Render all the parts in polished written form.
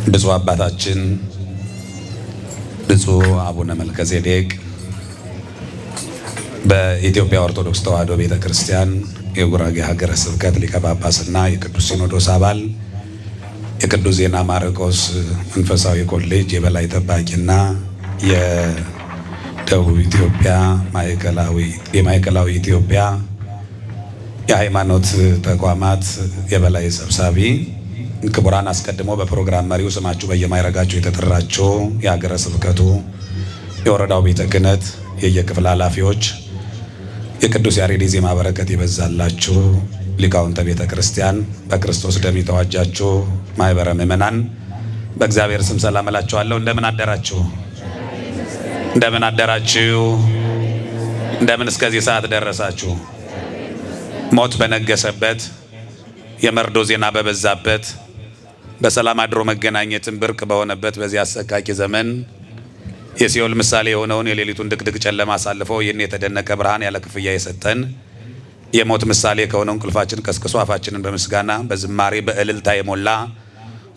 ብፁዕ አባታችን ብፁዕ አቡነ መልከጼዴቅ በኢትዮጵያ ኦርቶዶክስ ተዋሕዶ ቤተክርስቲያን የጉራጌ ሀገረ ስብከት ሊቀ ጳጳስና የቅዱስ ሲኖዶስ አባል፣ የቅዱስ ዜና ማርቆስ መንፈሳዊ ኮሌጅ የበላይ ጠባቂና የደቡብ ኢትዮጵያ የማዕከላዊ ኢትዮጵያ የሃይማኖት ተቋማት የበላይ ሰብሳቢ፣ ክቡራን አስቀድሞ በፕሮግራም መሪው ስማችሁ በየማይረጋችሁ የተጠራችሁ የሀገረ ስብከቱ የወረዳው ቤተ ክህነት የየክፍል ኃላፊዎች፣ የቅዱስ ያሬድ ዜማ በረከት ይበዛላችሁ ሊቃውንተ ቤተ ክርስቲያን፣ በክርስቶስ ደም የተዋጃችሁ ማህበረ ምእመናን በእግዚአብሔር ስም ሰላም እላችኋለሁ። እንደምን አደራችሁ? እንደምን አደራችሁ? እንደምን እስከዚህ ሰዓት ደረሳችሁ? ሞት በነገሰበት የመርዶ ዜና በበዛበት በሰላም አድሮ መገናኘትን ብርቅ በሆነበት በዚህ አሰቃቂ ዘመን የሲኦል ምሳሌ የሆነውን የሌሊቱን ድቅድቅ ጨለማ አሳልፎ ይህን የተደነቀ ብርሃን ያለ ክፍያ የሰጠን የሞት ምሳሌ ከሆነው እንቅልፋችን ቀስቅሶ አፋችንን በምስጋና በዝማሬ በእልልታ የሞላ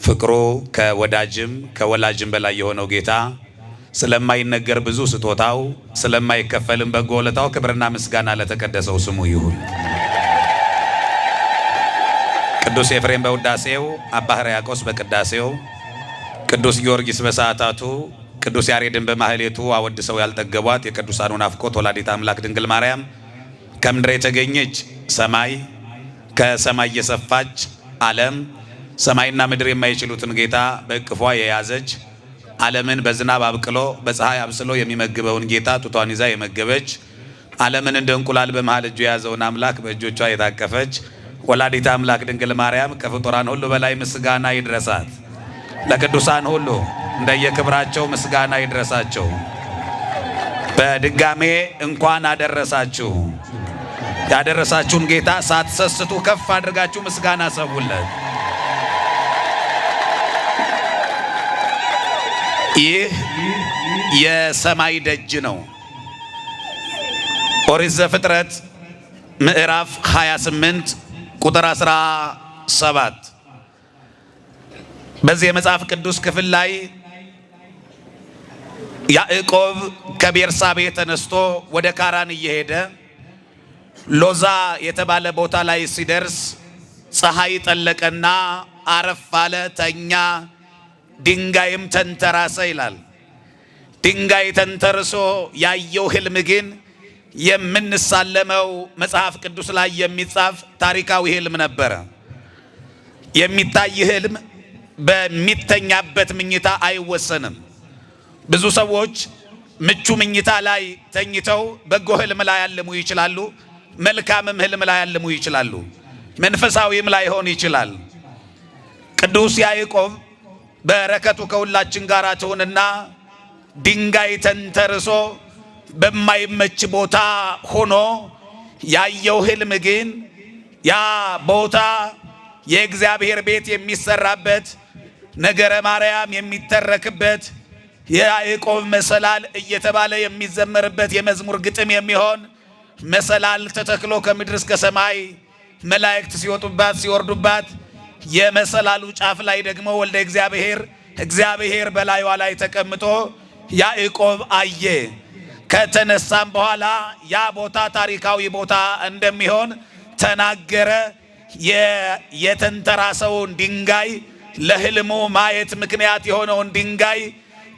ፍቅሩ ከወዳጅም ከወላጅም በላይ የሆነው ጌታ ስለማይነገር ብዙ ስጦታው ስለማይከፈልም በጎ ውለታው ክብርና ምስጋና ለተቀደሰው ስሙ ይሁን። ቅዱስ ኤፍሬም በውዳሴው፣ አባ ሕርያቆስ በቅዳሴው፣ ቅዱስ ጊዮርጊስ በሰዓታቱ፣ ቅዱስ ያሬድን በማህሌቱ አወድሰው ያልጠገቧት የቅዱሳኑ ናፍቆት ወላዲተ አምላክ ድንግል ማርያም ከምድር የተገኘች ሰማይ ከሰማይ የሰፋች ዓለም ሰማይና ምድር የማይችሉትን ጌታ በእቅፏ የያዘች ዓለምን በዝናብ አብቅሎ በፀሐይ አብስሎ የሚመግበውን ጌታ ጡቷን ይዛ የመገበች ዓለምን እንደ እንቁላል በመሃል እጁ የያዘውን አምላክ በእጆቿ የታቀፈች ወላዲተ አምላክ ድንግል ማርያም ከፍጡራን ሁሉ በላይ ምስጋና ይድረሳት። ለቅዱሳን ሁሉ እንደየክብራቸው ምስጋና ይድረሳቸው። በድጋሜ እንኳን አደረሳችሁ። ያደረሳችሁን ጌታ ሳትሰስቱ ከፍ አድርጋችሁ ምስጋና ሰውለት። ይህ የሰማይ ደጅ ነው። ኦሪት ዘፍጥረት ምዕራፍ 28 ቁጥር 17 በዚህ የመጽሐፍ ቅዱስ ክፍል ላይ ያዕቆብ ከቤርሳቤ ተነስቶ ወደ ካራን እየሄደ ሎዛ የተባለ ቦታ ላይ ሲደርስ ፀሐይ ጠለቀና አረፍ አለ፣ ተኛ፣ ድንጋይም ተንተራሰ ይላል። ድንጋይ ተንተርሶ ያየው ህልም ግን የምንሳለመው መጽሐፍ ቅዱስ ላይ የሚጻፍ ታሪካዊ ህልም ነበረ። የሚታይ ህልም በሚተኛበት ምኝታ አይወሰንም። ብዙ ሰዎች ምቹ ምኝታ ላይ ተኝተው በጎ ህልም ላይ ያልሙ ይችላሉ። መልካምም ህልም ላይ ያልሙ ይችላሉ። መንፈሳዊም ላይ ሆን ይችላል። ቅዱስ ያዕቆብ በረከቱ ከሁላችን ጋር ትሁንና ድንጋይ ተንተርሶ በማይመች ቦታ ሆኖ ያየው ህልም ግን ያ ቦታ የእግዚአብሔር ቤት የሚሰራበት ነገረ ማርያም የሚተረክበት የያዕቆብ መሰላል እየተባለ የሚዘመርበት የመዝሙር ግጥም የሚሆን መሰላል ተተክሎ ከምድር እስከ ሰማይ መላእክት ሲወጡባት ሲወርዱባት የመሰላሉ ጫፍ ላይ ደግሞ ወልደ እግዚአብሔር በላይዋ ላይ ተቀምጦ ያዕቆብ አየ። ከተነሳም በኋላ ያ ቦታ ታሪካዊ ቦታ እንደሚሆን ተናገረ። የተንተራሰውን ድንጋይ ለህልሙ ማየት ምክንያት የሆነውን ድንጋይ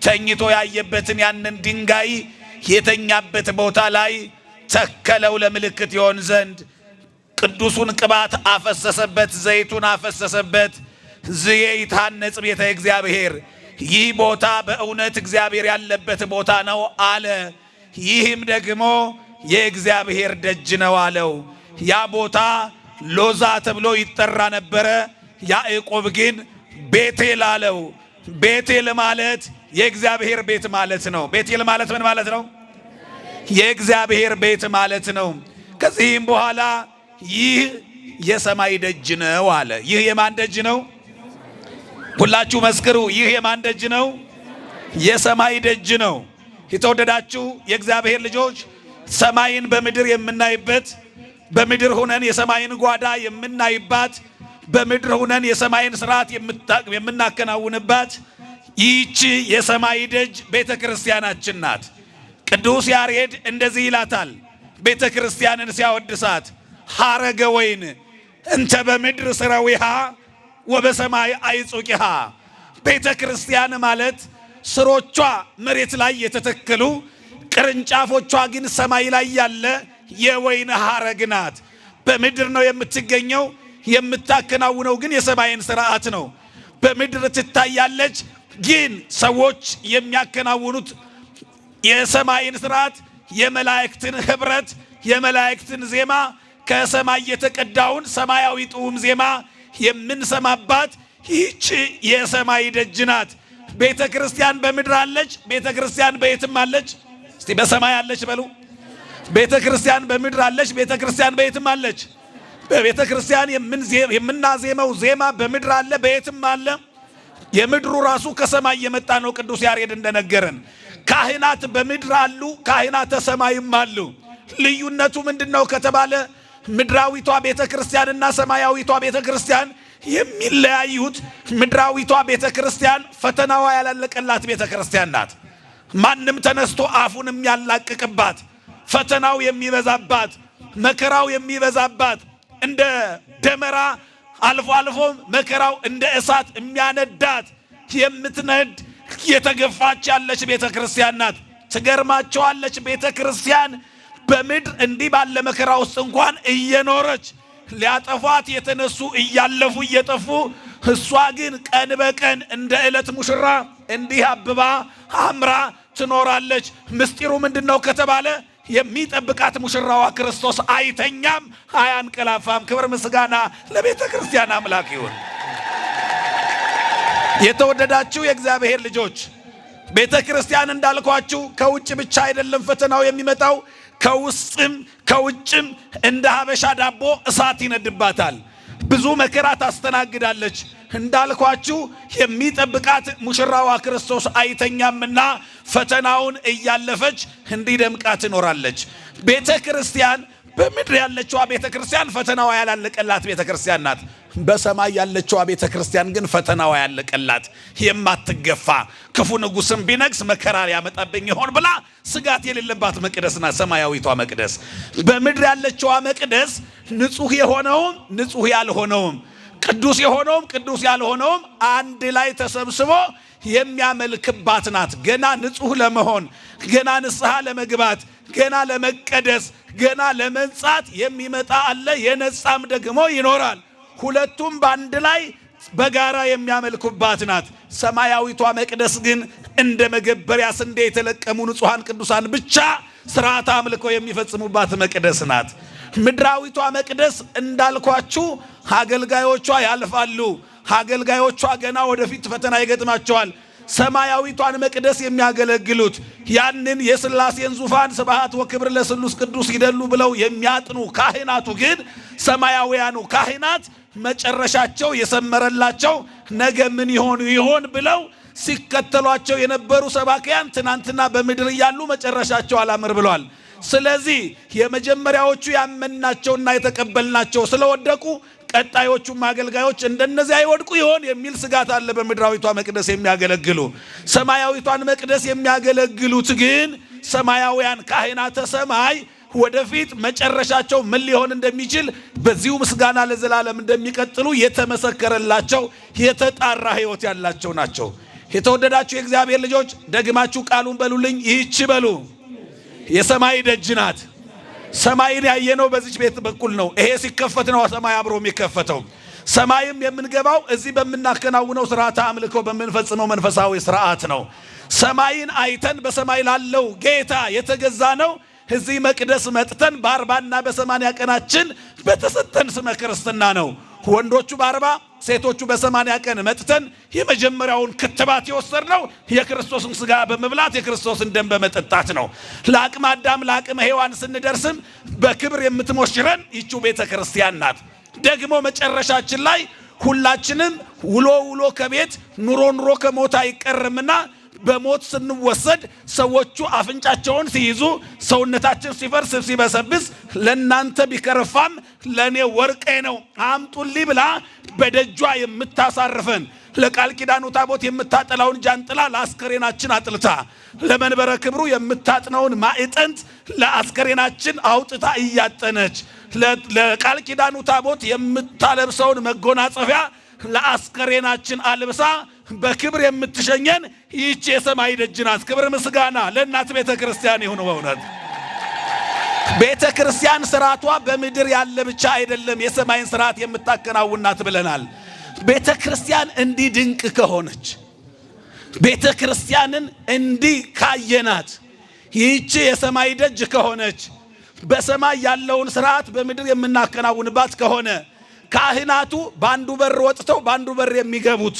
ተኝቶ ያየበትን ያንን ድንጋይ የተኛበት ቦታ ላይ ተከለው ለምልክት ይሆን ዘንድ ቅዱሱን ቅባት አፈሰሰበት፣ ዘይቱን አፈሰሰበት። ዘይታነጽ ቤተ እግዚአብሔር፣ ይህ ቦታ በእውነት እግዚአብሔር ያለበት ቦታ ነው አለ። ይህም ደግሞ የእግዚአብሔር ደጅ ነው አለው። ያ ቦታ ሎዛ ተብሎ ይጠራ ነበረ። ያዕቆብ ግን ቤቴል አለው። ቤቴል ማለት የእግዚአብሔር ቤት ማለት ነው። ቤቴል ማለት ምን ማለት ነው? የእግዚአብሔር ቤት ማለት ነው። ከዚህም በኋላ ይህ የሰማይ ደጅ ነው አለ። ይህ የማን ደጅ ነው? ሁላችሁ መስክሩ። ይህ የማን ደጅ ነው? የሰማይ ደጅ ነው። የተወደዳችሁ የእግዚአብሔር ልጆች ሰማይን በምድር የምናይበት በምድር ሆነን የሰማይን ጓዳ የምናይባት በምድር ሆነን የሰማይን ሥርዓት የምናከናውንባት ይህች የሰማይ ደጅ ቤተ ክርስቲያናችን ናት። ቅዱስ ያሬድ እንደዚህ ይላታል ቤተ ክርስቲያንን ሲያወድሳት፣ ሐረገ ወይን እንተ በምድር ስረዊሃ ወበሰማይ አይጹቂሃ። ቤተ ክርስቲያን ማለት ስሮቿ መሬት ላይ የተተከሉ ቅርንጫፎቿ ግን ሰማይ ላይ ያለ የወይን ሐረግ ናት። በምድር ነው የምትገኘው፣ የምታከናውነው ግን የሰማይን ሥርዓት ነው። በምድር ትታያለች፣ ግን ሰዎች የሚያከናውኑት የሰማይን ሥርዓት፣ የመላእክትን ኅብረት፣ የመላእክትን ዜማ፣ ከሰማይ የተቀዳውን ሰማያዊ ጥዑም ዜማ የምንሰማባት ይህች የሰማይ ደጅ ናት። ቤተ ክርስቲያን በምድር አለች። ቤተ ክርስቲያን በየትም አለች። እስቲ በሰማይ አለች በሉ። ቤተ ክርስቲያን በምድር አለች። ቤተ ክርስቲያን በየትም አለች። በቤተ ክርስቲያን የምናዜመው ዜማ በምድር አለ፣ በየትም አለ። የምድሩ ራሱ ከሰማይ የመጣ ነው። ቅዱስ ያሬድ እንደነገረን ካህናት በምድር አሉ፣ ካህናተ ሰማይም አሉ። ልዩነቱ ምንድነው ከተባለ ምድራዊቷ ቤተ ክርስቲያንና ሰማያዊቷ ቤተ ክርስቲያን የሚለያዩት ምድራዊቷ ቤተ ክርስቲያን ፈተናዋ ያላለቀላት ቤተ ክርስቲያን ናት። ማንም ተነስቶ አፉን የሚያላቅቅባት፣ ፈተናው የሚበዛባት፣ መከራው የሚበዛባት፣ እንደ ደመራ አልፎ አልፎ መከራው እንደ እሳት የሚያነዳት የምትነድ የተገፋች ያለች ቤተ ክርስቲያን ናት። ትገርማቸዋለች። ቤተ ክርስቲያን በምድር እንዲህ ባለ መከራ ውስጥ እንኳን እየኖረች ሊያጠፏት የተነሱ እያለፉ እየጠፉ፣ እሷ ግን ቀን በቀን እንደ ዕለት ሙሽራ እንዲህ አብባ አምራ ትኖራለች። ምስጢሩ ምንድነው ከተባለ የሚጠብቃት ሙሽራዋ ክርስቶስ አይተኛም፣ አያንቀላፋም። ክብር ምስጋና ለቤተ ክርስቲያን አምላክ ይሁን። የተወደዳችሁ የእግዚአብሔር ልጆች፣ ቤተ ክርስቲያን እንዳልኳችሁ ከውጭ ብቻ አይደለም ፈተናው የሚመጣው፣ ከውስጥም ከውጭም እንደ ሀበሻ ዳቦ እሳት ይነድባታል። ብዙ መከራ ታስተናግዳለች። እንዳልኳችሁ የሚጠብቃት ሙሽራዋ ክርስቶስ አይተኛምና ፈተናውን እያለፈች እንዲደምቃ ትኖራለች። ቤተ ክርስቲያን በምድር ያለችዋ ቤተ ክርስቲያን ፈተናዋ ያላለቀላት ቤተ ክርስቲያን ናት። በሰማይ ያለችዋ ቤተ ክርስቲያን ግን ፈተናዋ ያለቀላት የማትገፋ፣ ክፉ ንጉሥም ቢነግስ መከራ ያመጣብኝ ይሆን ብላ ስጋት የሌለባት መቅደስ ናት ሰማያዊቷ መቅደስ። በምድር ያለችዋ መቅደስ ንጹሕ የሆነውም ንጹሕ ያልሆነውም፣ ቅዱስ የሆነውም ቅዱስ ያልሆነውም አንድ ላይ ተሰብስቦ የሚያመልክባት ናት። ገና ንጹሕ ለመሆን፣ ገና ንስሐ ለመግባት፣ ገና ለመቀደስ፣ ገና ለመንጻት የሚመጣ አለ፣ የነጻም ደግሞ ይኖራል። ሁለቱም በአንድ ላይ በጋራ የሚያመልኩባት ናት። ሰማያዊቷ መቅደስ ግን እንደ መገበሪያ ስንዴ የተለቀሙ ንጹሐን ቅዱሳን ብቻ ስርዓተ አምልኮ የሚፈጽሙባት መቅደስ ናት። ምድራዊቷ መቅደስ እንዳልኳችሁ አገልጋዮቿ ያልፋሉ። አገልጋዮቿ ገና ወደፊት ፈተና ይገጥማቸዋል። ሰማያዊቷን መቅደስ የሚያገለግሉት ያንን የሥላሴን ዙፋን ስብሐት ወክብር ለስሉስ ቅዱስ ይደሉ ብለው የሚያጥኑ ካህናቱ ግን ሰማያውያኑ ካህናት መጨረሻቸው የሰመረላቸው ነገ ምን ይሆኑ ይሆን ብለው ሲከተሏቸው የነበሩ ሰባኪያን ትናንትና በምድር እያሉ መጨረሻቸው አላምር ብለዋል። ስለዚህ የመጀመሪያዎቹ ያመናቸውና የተቀበልናቸው ስለወደቁ ቀጣዮቹም አገልጋዮች እንደነዚያ ይወድቁ ይሆን የሚል ስጋት አለ። በምድራዊቷ መቅደስ የሚያገለግሉ ሰማያዊቷን መቅደስ የሚያገለግሉት ግን ሰማያውያን ካህናተ ሰማይ ወደፊት መጨረሻቸው ምን ሊሆን እንደሚችል በዚሁ ምስጋና ለዘላለም እንደሚቀጥሉ የተመሰከረላቸው የተጣራ ሕይወት ያላቸው ናቸው። የተወደዳችሁ የእግዚአብሔር ልጆች ደግማችሁ ቃሉን በሉልኝ። ይህች በሉ የሰማይ ደጅ ናት። ሰማይን ያየነው በዚች ቤት በኩል ነው። ይሄ ሲከፈት ነው ሰማይ አብሮ የሚከፈተው። ሰማይም የምንገባው እዚህ በምናከናውነው ስርዓተ አምልኮ በምንፈጽመው መንፈሳዊ ስርዓት ነው። ሰማይን አይተን በሰማይ ላለው ጌታ የተገዛ ነው። እዚህ መቅደስ መጥተን በ40ና በ80 ቀናችን በተሰጠን ስመ ክርስትና ነው። ወንዶቹ በ40 ሴቶቹ በ80 ቀን መጥተን የመጀመሪያውን ክትባት የወሰድነው የክርስቶስን ሥጋ በመብላት የክርስቶስን ደም በመጠጣት ነው። ለአቅመ አዳም ለአቅመ ሔዋን ስንደርስም በክብር የምትሞሽረን ይቺው ቤተ ክርስቲያን ናት። ደግሞ መጨረሻችን ላይ ሁላችንም ውሎ ውሎ ከቤት ኑሮ ኑሮ ከሞት አይቀርምና በሞት ስንወሰድ ሰዎቹ አፍንጫቸውን ሲይዙ ሰውነታችን ሲፈርስ ሲበሰብስ ለናንተ ቢከረፋም ለኔ ወርቄ ነው አምጡልኝ ብላ በደጇ የምታሳርፈን ለቃል ኪዳኑ ታቦት የምታጠላውን ጃንጥላ ለአስከሬናችን አጥልታ ለመንበረ ክብሩ የምታጥነውን ማዕጠንት ለአስከሬናችን አውጥታ እያጠነች ለቃል ኪዳኑ ታቦት የምታለብሰውን መጎናጸፊያ ለአስከሬናችን አልብሳ በክብር የምትሸኘን ይህች የሰማይ ደጅ ናት። ክብር ምስጋና ለእናት ቤተ ክርስቲያን ይሁን። በእውነት ቤተ ክርስቲያን ስርዓቷ በምድር ያለ ብቻ አይደለም፣ የሰማይን ስርዓት የምታከናውናት ብለናል። ቤተ ክርስቲያን እንዲህ ድንቅ ከሆነች ቤተ ክርስቲያንን እንዲህ ካየናት ይህች የሰማይ ደጅ ከሆነች በሰማይ ያለውን ስርዓት በምድር የምናከናውንባት ከሆነ ካህናቱ ባንዱ በር ወጥተው ባንዱ በር የሚገቡት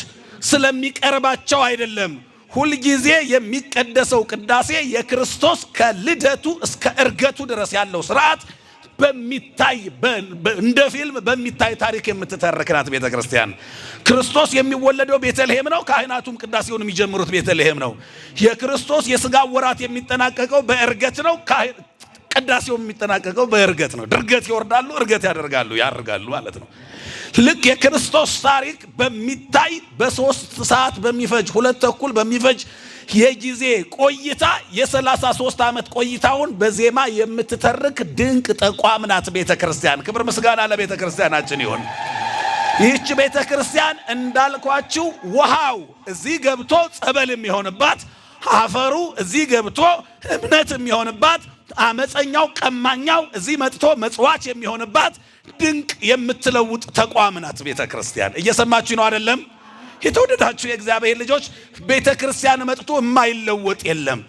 ስለሚቀርባቸው አይደለም። ሁል ጊዜ የሚቀደሰው ቅዳሴ የክርስቶስ ከልደቱ እስከ እርገቱ ድረስ ያለው ስርዓት በሚታይ እንደ ፊልም በሚታይ ታሪክ የምትተርክ ናት ቤተ ክርስቲያን። ክርስቶስ የሚወለደው ቤተልሔም ነው። ካህናቱም ቅዳሴውን የሚጀምሩት ቤተልሔም ነው። የክርስቶስ የሥጋ ወራት የሚጠናቀቀው በእርገት ነው። ቅዳሴው የሚጠናቀቀው በእርገት ነው። ድርገት ይወርዳሉ፣ እርገት ያርጋሉ ማለት ነው። ልክ የክርስቶስ ታሪክ በሚታይ በ3 ሰዓት በሚፈጅ 2 ተኩል በሚፈጅ የጊዜ ቆይታ የ33 ዓመት ቆይታውን በዜማ የምትተርክ ድንቅ ተቋም ናት ቤተ ክርስቲያን። ክብር ምስጋና ለቤተ ክርስቲያናችን ይሁን። ይህች ቤተ ክርስቲያን እንዳልኳችሁ ውሃው እዚህ ገብቶ ጸበል የሚሆንባት፣ አፈሩ እዚህ ገብቶ እምነት የሚሆንባት፣ አመፀኛው ቀማኛው እዚህ መጥቶ መጽዋች የሚሆንባት ድንቅ የምትለውጥ ተቋም ናት ቤተ ክርስቲያን። እየሰማችሁ ነው አይደለም? የተወደዳችሁ የእግዚአብሔር ልጆች ቤተ ክርስቲያን መጥቶ የማይለወጥ የለም።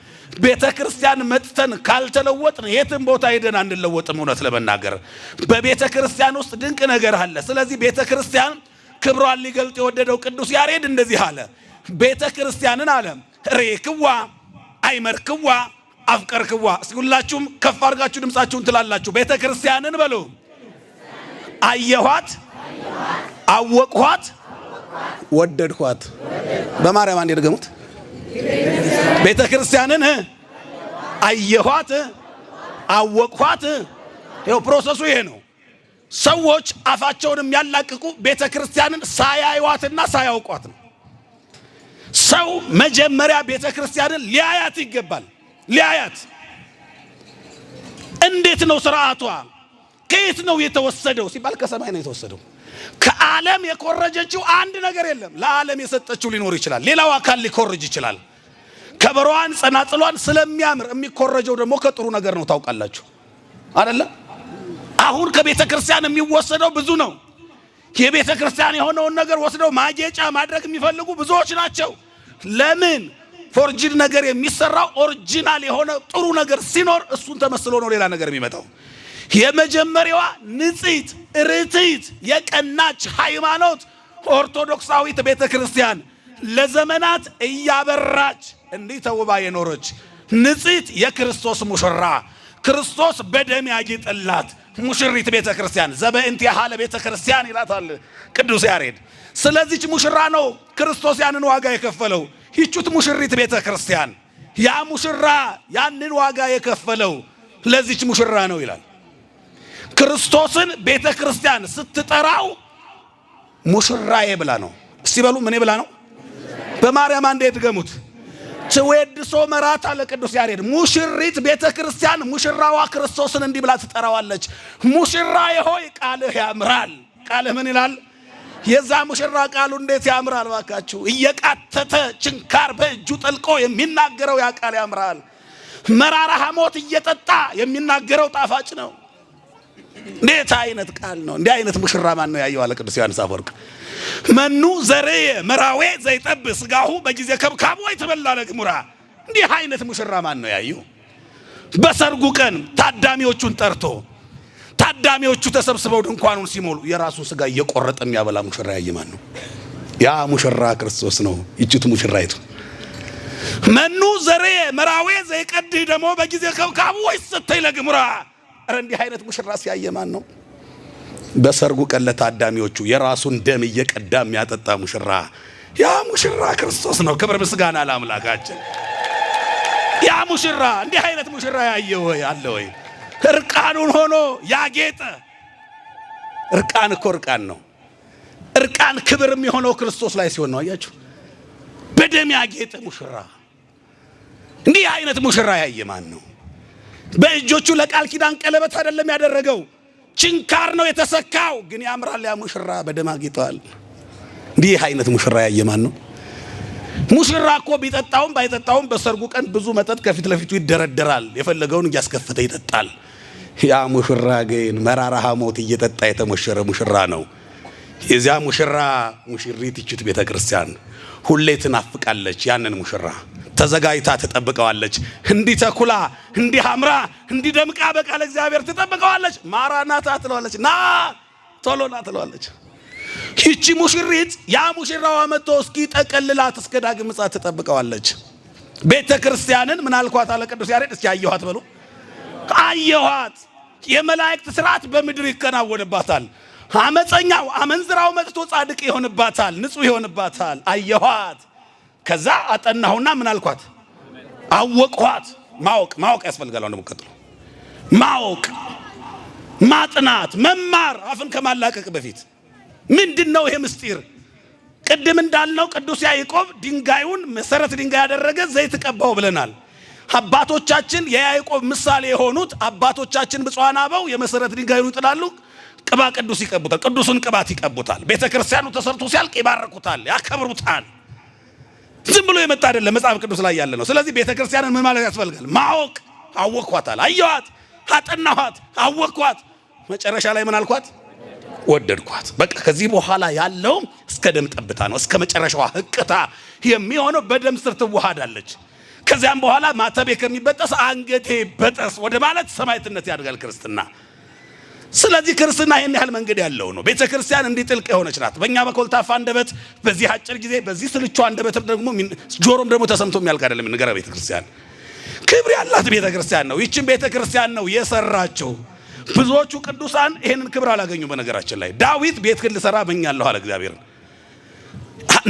ቤተ ክርስቲያን መጥተን ካልተለወጥን የትም ቦታ ሄደን አንለወጥም። እውነት ለመናገር በቤተ ክርስቲያን ውስጥ ድንቅ ነገር አለ። ስለዚህ ቤተ ክርስቲያን ክብሯን ሊገልጥ የወደደው ቅዱስ ያሬድ እንደዚህ አለ። ቤተ ክርስቲያንን አለ ሬክዋ አይመርክዋ አፍቀርክዋ። እስኪ ሁላችሁም ከፍ አድርጋችሁ ድምጻችሁን ትላላችሁ። ቤተ ክርስቲያንን በሉ አየኋት፣ አወቅኋት፣ ወደድኳት። በማርያም አንዴ ድገሙት። ቤተ ክርስቲያንን አየኋት፣ አወቅኋት። ይኸው ፕሮሰሱ ይሄ ነው። ሰዎች አፋቸውን የሚያላቅቁ ቤተ ክርስቲያንን ሳያዩዋትና ሳያውቋት ነው። ሰው መጀመሪያ ቤተ ክርስቲያንን ሊያያት ይገባል። ሊያያት እንዴት ነው ስርዓቷ? ከየት ነው የተወሰደው ሲባል ከሰማይ ነው የተወሰደው። ከዓለም የኮረጀችው አንድ ነገር የለም። ለዓለም የሰጠችው ሊኖር ይችላል፣ ሌላው አካል ሊኮርጅ ይችላል። ከበሮዋን ጸናጽሏን ስለሚያምር የሚኮረጀው ደግሞ ከጥሩ ነገር ነው። ታውቃላችሁ አይደለ? አሁን ከቤተ ክርስቲያን የሚወሰደው ብዙ ነው። የቤተ ክርስቲያን የሆነውን ነገር ወስደው ማጌጫ ማድረግ የሚፈልጉ ብዙዎች ናቸው። ለምን? ፎርጅድ ነገር የሚሰራው ኦሪጂናል የሆነ ጥሩ ነገር ሲኖር እሱን ተመስሎ ነው ሌላ ነገር የሚመጣው። የመጀመሪያዋ ንጽሕት ርትዕት የቀናች ሃይማኖት ኦርቶዶክሳዊት ቤተ ክርስቲያን ለዘመናት እያበራች እንዲህ ተውባ የኖረች ንጽሕት የክርስቶስ ሙሽራ ክርስቶስ በደም ያጌጠላት ሙሽሪት ቤተ ክርስቲያን ዘበእንቲአሃ ለቤተ ክርስቲያን ይላታል ቅዱስ ያሬድ። ስለዚህች ሙሽራ ነው ክርስቶስ ያንን ዋጋ የከፈለው። ይህቹት ሙሽሪት ቤተ ክርስቲያን ያ ሙሽራ ያንን ዋጋ የከፈለው ለዚህች ሙሽራ ነው ይላል። ክርስቶስን ቤተ ክርስቲያን ስትጠራው ሙሽራዬ ብላ ነው። እስቲ በሉ ምን ብላ ነው? በማርያም አንዴ ድገሙት። ትወድሶ መራት አለ ቅዱስ ያሬድ። ሙሽሪት ቤተ ክርስቲያን ሙሽራዋ ክርስቶስን እንዲህ ብላ ትጠራዋለች። ሙሽራዬ ሆይ ቃልህ ያምራል። ቃልህ ምን ይላል? የዛ ሙሽራ ቃሉ እንዴት ያምራል ባካችሁ! እየቃተተ ችንካር በእጁ ጠልቆ የሚናገረው ያ ቃል ያምራል። መራራ ሐሞት እየጠጣ የሚናገረው ጣፋጭ ነው። እንዴት አይነት ቃል ነው! እንዲህ አይነት ሙሽራ ማን ነው ያየው? አለ ቅዱስ ዮሐንስ አፈወርቅ። መኑ ዘርየ መራዌ ዘይጠብ ስጋሁ በጊዜ ከብካቡ የተበላ ለግሙራ። እንዲህ አይነት ሙሽራ ማን ነው ያየው? በሰርጉ ቀን ታዳሚዎቹን ጠርቶ ታዳሚዎቹ ተሰብስበው ድንኳኑን ሲሞሉ የራሱ ስጋ እየቆረጠ የሚያበላ ሙሽራ ያየ ማን ነው? ያ ሙሽራ ክርስቶስ ነው። ይችቱ ሙሽራይቱ መኑ ዘርየ መራዌ ዘይቀድህ ደግሞ በጊዜ ከብካቡ ወይስተይ ለግሙራ። እንዲህ አይነት ሙሽራ ሲያየ ማን ነው? በሰርጉ ቀን ለታዳሚዎቹ የራሱን ደም እየቀዳ የሚያጠጣ ሙሽራ ያ ሙሽራ ክርስቶስ ነው። ክብር ምስጋና ለአምላካችን። ያ ሙሽራ እንዲህ አይነት ሙሽራ ያየው ወይ አለ ወይ? እርቃኑን ሆኖ ያጌጠ እርቃን እኮ እርቃን ነው። እርቃን ክብር የሚሆነው ክርስቶስ ላይ ሲሆን ነው። አያችሁ በደም ያጌጠ ሙሽራ። እንዲህ አይነት ሙሽራ ያየ ማን ነው? በእጆቹ ለቃል ኪዳን ቀለበት አይደለም ያደረገው፣ ችንካር ነው የተሰካው፣ ግን ያምራል። ያ ሙሽራ በደም አጌጧል። እንዲህ አይነት ሙሽራ ያየ ማን ነው? ሙሽራ እኮ ቢጠጣውም ባይጠጣውም በሰርጉ ቀን ብዙ መጠጥ ከፊት ለፊቱ ይደረደራል። የፈለገውን እያስከፈተ ይጠጣል። ያ ሙሽራ ግን መራራ ሐሞት እየጠጣ የተሞሸረ ሙሽራ ነው። የዚያ ሙሽራ ሙሽሪት ይችት ቤተክርስቲያን ሁሌ ትናፍቃለች። ያንን ሙሽራ ተዘጋጅታ ትጠብቀዋለች። እንዲህ ተኩላ እንዲህ አምራ እንዲህ ደምቃ በቃለ እግዚአብሔር ትጠብቀዋለች። ማራናታ ትለዋለች፣ ና ቶሎ ና ትለዋለች። ይቺ ሙሽሪት ያ ሙሽራዋ መጥቶ እስኪ ጠቀልላት እስከ ዳግም ምጽአት ትጠብቀዋለች። ቤተክርስቲያንን ምን አልኳት አለ ቅዱስ ያሬድ? እስኪ አየኋት በሉ። አየኋት። የመላእክት ሥርዓት በምድር ይከናወንባታል። አመፀኛው አመንዝራው መጥቶ ጻድቅ ይሆንባታል፣ ንጹህ ይሆንባታል። አየኋት። ከዛ አጠናሁና ምን አልኳት? አወቅኋት። ማወቅ ያስፈልጋል። አሁን ቀጥሎ ማወቅ፣ ማጥናት፣ መማር አፍን ከማላቀቅ በፊት ምንድነው ይሄ ምስጢር? ቅድም እንዳልነው ቅዱስ ያዕቆብ ድንጋዩን መሰረት ድንጋይ ያደረገ ዘይት ቀባው ብለናል። አባቶቻችን የያዕቆብ ምሳሌ የሆኑት አባቶቻችን ብፁዓን አበው የመሰረት ድንጋዩን ይጥላሉ፣ ቅባ ቅዱስ ይቀቡታል፣ ቅዱስን ቅባት ይቀቡታል። ቤተክርስቲያኑ ተሰርቶ ሲያልቅ ይባርኩታል፣ ያከብሩታል። ዝም ብሎ የመጣ አይደለም፣ መጽሐፍ ቅዱስ ላይ ያለ ነው። ስለዚህ ቤተክርስቲያንን ምን ማለት ያስፈልጋል? ማወቅ። አወቅኳታል፣ አየኋት፣ አጠናኋት፣ አወቅኳት። መጨረሻ ላይ ምን አልኳት? ወደድኳት። በቃ ከዚህ በኋላ ያለው እስከ ደም ጠብታ ነው፣ እስከ መጨረሻዋ ህቅታ የሚሆነው በደም ስር ትዋሃዳለች። ከዚያም በኋላ ማተቤ ከሚበጠስ አንገቴ በጠስ ወደ ማለት ሰማዕትነት ያድጋል ክርስትና። ስለዚህ ክርስትና ይሄን ያህል መንገድ ያለው ነው። ቤተክርስቲያን እንዲህ ጥልቅ የሆነች ናት። በእኛ በኮልታፋ አንደበት በዚህ አጭር ጊዜ በዚህ ስልቹ አንደበት ደግሞ ጆሮም ደግሞ ተሰምቶ የሚያልቅ አይደለም። ንገራ ቤተክርስቲያን ክብር ያላት ቤተክርስቲያን ነው። ይህችን ቤተክርስቲያን ነው የሰራቸው። ብዙዎቹ ቅዱሳን ይሄንን ክብር አላገኙ። በነገራችን ላይ ዳዊት ቤት ግን ልሰራ በእኛለሁ አለ እግዚአብሔር።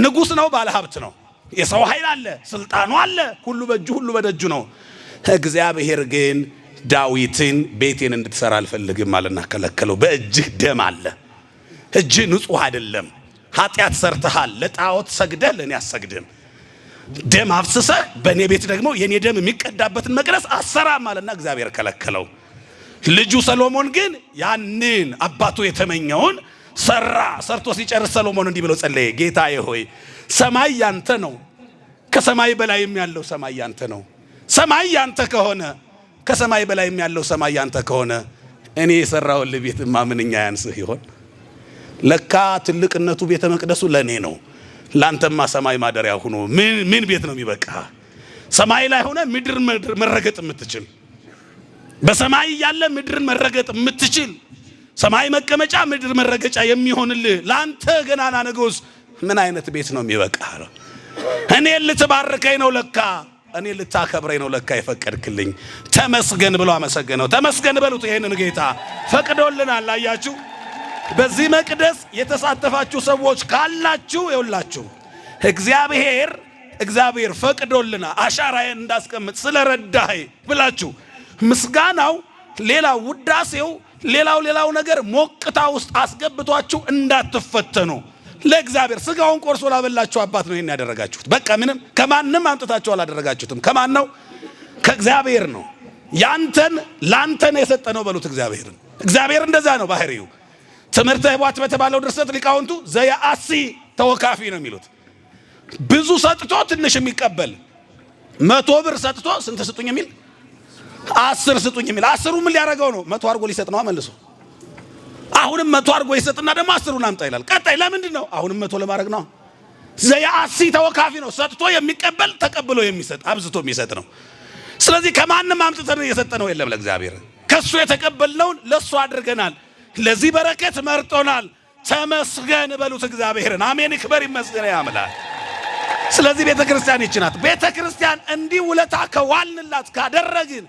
ንጉስ ነው፣ ባለ ሀብት ነው፣ የሰው ኃይል አለ፣ ስልጣኑ አለ፣ ሁሉ በእጁ ሁሉ በደጁ ነው። እግዚአብሔር ግን ዳዊትን ቤቴን እንድትሰራ አልፈልግም አለና ከለከለው። በእጅህ ደም አለ፣ እጅህ ንጹህ አይደለም፣ ኃጢአት ሰርተሃል፣ ለጣዖት ሰግደህ ለኔ አሰግድም፣ ደም አፍስሰህ በኔ ቤት ደግሞ የኔ ደም የሚቀዳበትን መቅደስ አሰራም አለና እግዚአብሔር ከለከለው። ልጁ ሰሎሞን ግን ያንን አባቱ የተመኘውን ሰራ። ሰርቶ ሲጨርስ ሰሎሞን እንዲህ ብሎ ጸለየ፣ ጌታዬ ሆይ ሰማይ ያንተ ነው፣ ከሰማይ በላይም ያለው ሰማይ ያንተ ነው። ሰማይ ያንተ ከሆነ ከሰማይ በላይም ያለው ሰማይ ያንተ ከሆነ እኔ የሰራሁልህ ቤትማ ምንኛ ያንስህ ይሆን? ለካ ትልቅነቱ ቤተ መቅደሱ ለኔ ነው፣ ላንተማ ሰማይ ማደሪያ ሆኖ ምን ቤት ነው የሚበቃ? ሰማይ ላይ ሆነ ምድር መረገጥ የምትችል፣ በሰማይ ያለ ምድርን መረገጥ የምትችል፣ ሰማይ መቀመጫ ምድር መረገጫ የሚሆንልህ ላንተ ገናና ንጉሥ ምን አይነት ቤት ነው የሚበቃ? እኔ ልትባርከኝ ነው ለካ፣ እኔ ልታከብረኝ ነው ለካ የፈቀድክልኝ። ተመስገን ብሎ አመሰገነው። ተመስገን በሉት ይሄንን ጌታ ፈቅዶልናል። አያችሁ፣ በዚህ መቅደስ የተሳተፋችሁ ሰዎች ካላችሁ ይውላችሁ እግዚአብሔር ፈቅዶልና አሻራዬን እንዳስቀምጥ ስለረዳኸኝ ብላችሁ ምስጋናው፣ ሌላው ውዳሴው፣ ሌላው ነገር ሞቅታ ውስጥ አስገብቷችሁ እንዳትፈተኑ። ለእግዚአብሔር ስጋውን ቆርሶ ላበላችሁ አባት ነው ይሄን ያደረጋችሁት። በቃ ምንም ከማንም አምጥታችሁ አላደረጋችሁትም። ከማን ነው? ከእግዚአብሔር ነው። ያንተን ላንተን የሰጠነው በሉት እግዚአብሔርን። እግዚአብሔር እንደዛ ነው ባህሪው። ትምህርተ ኅቡዓት በተባለው ድርሰት ሊቃውንቱ ዘያአሲ ተወካፊ ነው የሚሉት። ብዙ ሰጥቶ ትንሽ የሚቀበል፣ 100 ብር ሰጥቶ ስንት ስጡኝ የሚል 10 ስጡኝ የሚል። 10ሩ ምን ሊያደርገው ነው? 100 አድርጎ ሊሰጥ ነው መልሶ። አሁንም 100 አድርጎ ይሰጥና ደግሞ 10ሩን አምጣ ይላል። ቀጣይ ለምንድን ነው? አሁንም 100 ለማድረግ ነው። ዘያአሲ ተወካፊ ነው። ሰጥቶ የሚቀበል ተቀብሎ የሚሰጥ አብዝቶ የሚሰጥ ነው። ስለዚህ ከማንም አምጥተን የሰጠነው የለም ለእግዚአብሔር። ከሱ የተቀበልነውን ለሱ አድርገናል። ለዚህ በረከት መርጦናል። ተመስገን በሉት እግዚአብሔርን። አሜን፣ ይክበር ይመስገን ያምላክ። ስለዚህ ቤተክርስቲያን ይችናት። ቤተክርስቲያን እንዲህ ውለታ ከዋልንላት ካደረግን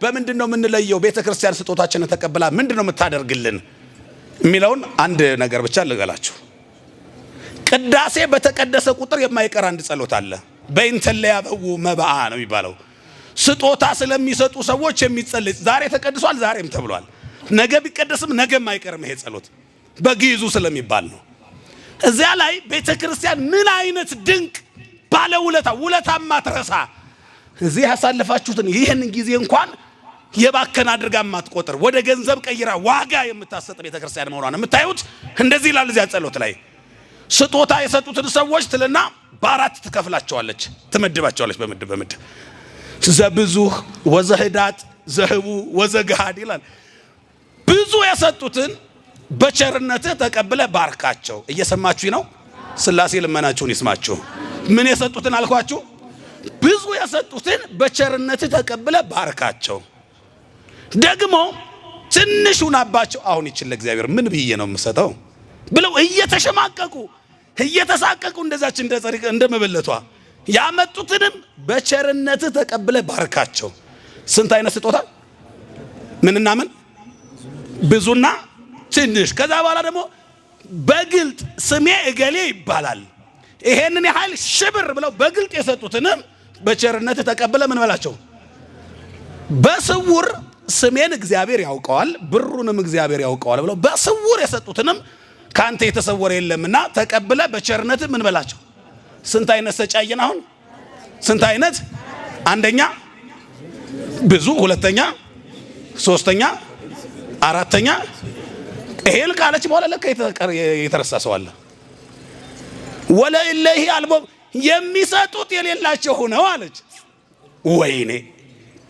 በምንድነው የምንለየው? ቤተክርስቲያን ስጦታችንን ተቀብላ ምንድነው የምታደርግልን የሚለውን አንድ ነገር ብቻ ልገላችሁ። ቅዳሴ በተቀደሰ ቁጥር የማይቀር አንድ ጸሎት አለ። በእንተለ ያበው መባአ ነው የሚባለው። ስጦታ ስለሚሰጡ ሰዎች የሚጸልይ ዛሬ ተቀድሷል፣ ዛሬም ተብሏል። ነገ ቢቀደስም ነገም አይቀርም ይሄ ጸሎት በግዕዙ ስለሚባል ነው። እዚያ ላይ ቤተክርስቲያን ምን አይነት ድንቅ ባለውለታ ውለታማ ትረሳ እዚህ ያሳለፋችሁትን ይሄን ጊዜ እንኳን የባከን አድርጋ ማትቆጥር ወደ ገንዘብ ቀይራ ዋጋ የምታሰጥ ቤተክርስቲያን መሆኗን የምታዩት እንደዚህ ይላል። እዚያ ጸሎት ላይ ስጦታ የሰጡትን ሰዎች ትልና በአራት ትከፍላቸዋለች፣ ትመድባቸዋለች። በምድብ ዘብዙህ ወዘህዳት ዘህቡ ወዘገሃድ ይላል። ብዙ የሰጡትን በቸርነትህ ተቀብለ ባርካቸው። እየሰማችሁ ነው? ሥላሴ ልመናችሁን ይስማችሁ። ምን የሰጡትን አልኳችሁ? ብዙ የሰጡትን በቸርነትህ ተቀብለ ባርካቸው። ደግሞ ትንሹን አባቸው አሁን ይችላል እግዚአብሔር ምን ብዬ ነው የምሰጠው ብለው እየተሸማቀቁ እየተሳቀቁ እንደዛች እንደ ጸሪቅ እንደመበለቷ ያመጡትንም በቸርነትህ ተቀብለ ባርካቸው። ስንት አይነት ስጦታ ምንና ምን? ብዙና ትንሽ። ከዛ በኋላ ደግሞ በግልጥ ስሜ እገሌ ይባላል ይሄንን ያህል ሽብር ብለው በግልጥ የሰጡትንም በቸርነትህ ተቀብለ ምን በላቸው። በስውር ስሜን እግዚአብሔር ያውቀዋል ብሩንም እግዚአብሔር ያውቀዋል ብለው በስውር የሰጡትንም ካንተ የተሰወረ የለምና ተቀብለ በቸርነትህ ምን በላቸው። ስንት አይነት ሰጫየን? አሁን ስንት አይነት? አንደኛ ብዙ፣ ሁለተኛ፣ ሶስተኛ፣ አራተኛ። ይሄን ካለች በኋላ ለካ የተረሳ ሰው አለ። ወለኢለሂ አልቦ የሚሰጡት የሌላቸው ሆነው አለች። ወይኔ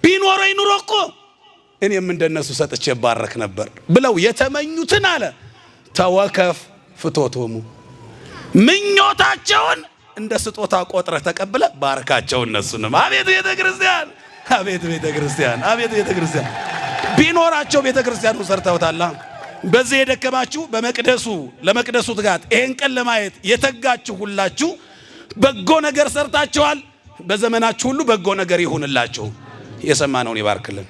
ቢኖረኝ ኑሮ እኮ እኔም እንደነሱ ሰጥቼ ባረክ ነበር ብለው የተመኙትን አለ ተወከፍ ፍቶቶሙ ምኞታቸውን እንደ ስጦታ ቆጥረህ ተቀብለ ባርካቸው እነሱንም። አቤት ቤተክርስቲያን፣ አቤት ቤተክርስቲያን፣ አቤት ቤተክርስቲያን። ቢኖራቸው ቤተክርስቲያኑ ሰርተውታል። በዚህ የደከማችሁ በመቅደሱ ለመቅደሱ ትጋት ይሄን ቀን ለማየት የተጋችሁ ሁላችሁ በጎ ነገር ሰርታችኋል። በዘመናችሁ ሁሉ በጎ ነገር ይሁንላችሁ። የሰማነውን ይባርክልን።